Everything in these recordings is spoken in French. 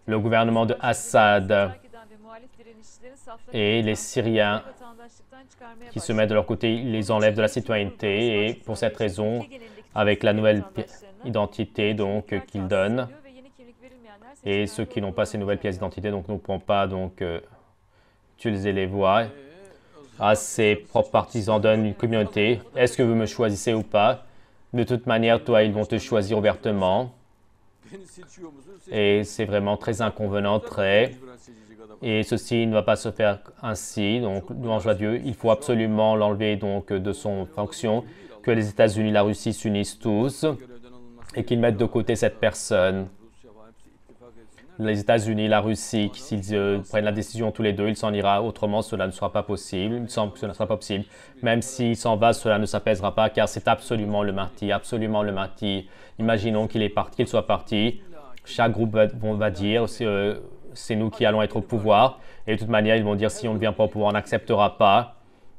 le gouvernement de Assad et les Syriens qui se mettent de leur côté, ils les enlèvent de la citoyenneté et pour cette raison, avec la nouvelle identité donc qu'ils donnent et ceux qui n'ont pas ces nouvelles pièces d'identité donc ne pourront pas donc utiliser les voies à ses propres partisans donnent une communauté. Est-ce que vous me choisissez ou pas? De toute manière, toi, ils vont te choisir ouvertement. Et c'est vraiment très inconvenant, très. Et ceci ne va pas se faire ainsi. Donc, louange à Dieu, il faut absolument l'enlever donc de son fonction, que les États-Unis, la Russie s'unissent tous et qu'ils mettent de côté cette personne. Les États-Unis, la Russie, s'ils prennent la décision tous les deux, il s'en ira. Autrement, cela ne sera pas possible. Il me semble que cela ne sera pas possible. Même s'il s'en va, cela ne s'apaisera pas, car c'est absolument le martyr, absolument le martyr. Imaginons qu'il est parti, qu'il soit parti. Chaque groupe va dire, c'est nous qui allons être au pouvoir. Et de toute manière, ils vont dire, si on ne vient pas au pouvoir, on n'acceptera pas.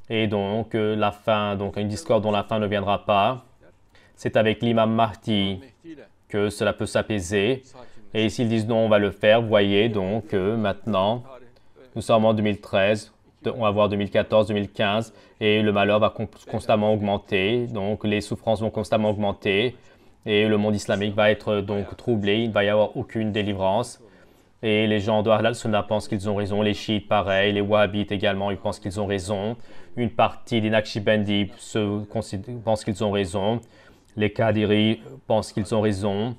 Et donc, la fin, donc une discorde dont la fin ne viendra pas. C'est avec l'imam Mahdi que cela peut s'apaiser. Et s'ils disent non, on va le faire, vous voyez, donc maintenant, nous sommes en 2013, on va voir 2014, 2015, et le malheur va constamment augmenter, donc les souffrances vont constamment augmenter, et le monde islamique va être donc troublé, il ne va y avoir aucune délivrance. Et les gens de Ahl-Sunnah pensent qu'ils ont raison, les chiites pareil, les wahhabites également, ils pensent qu'ils ont raison. Une partie des Naqshbandis pensent qu'ils ont raison, les Qadiris pensent qu'ils ont raison.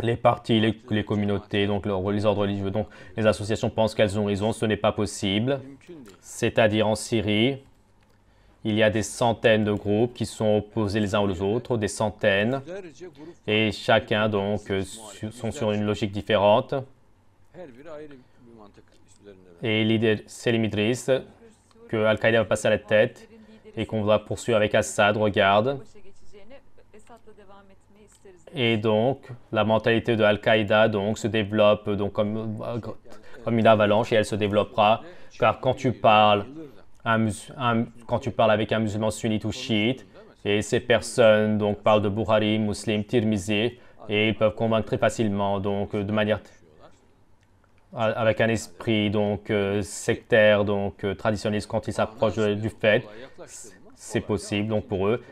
Les partis, les communautés, donc les ordres religieux, donc les associations pensent qu'elles ont raison, ce n'est pas possible. C'est-à-dire en Syrie, il y a des centaines de groupes qui sont opposés les uns aux autres, des centaines, et chacun donc sont sur une logique différente. Et l'idée, c'est l'Idriss, que Al-Qaïda va passer à la tête et qu'on va poursuivre avec Assad, regarde. Et donc, la mentalité de Al-Qaïda donc, se développe donc, comme une avalanche et elle se développera. Car quand tu parles avec un musulman sunnite ou chiite, et ces personnes donc, parlent de Bukhari, Muslim, Tirmizi, et ils peuvent convaincre très facilement, donc de manière avec un esprit donc sectaire, donc traditionnaliste quand ils s'approchent du fait, c'est possible donc pour eux.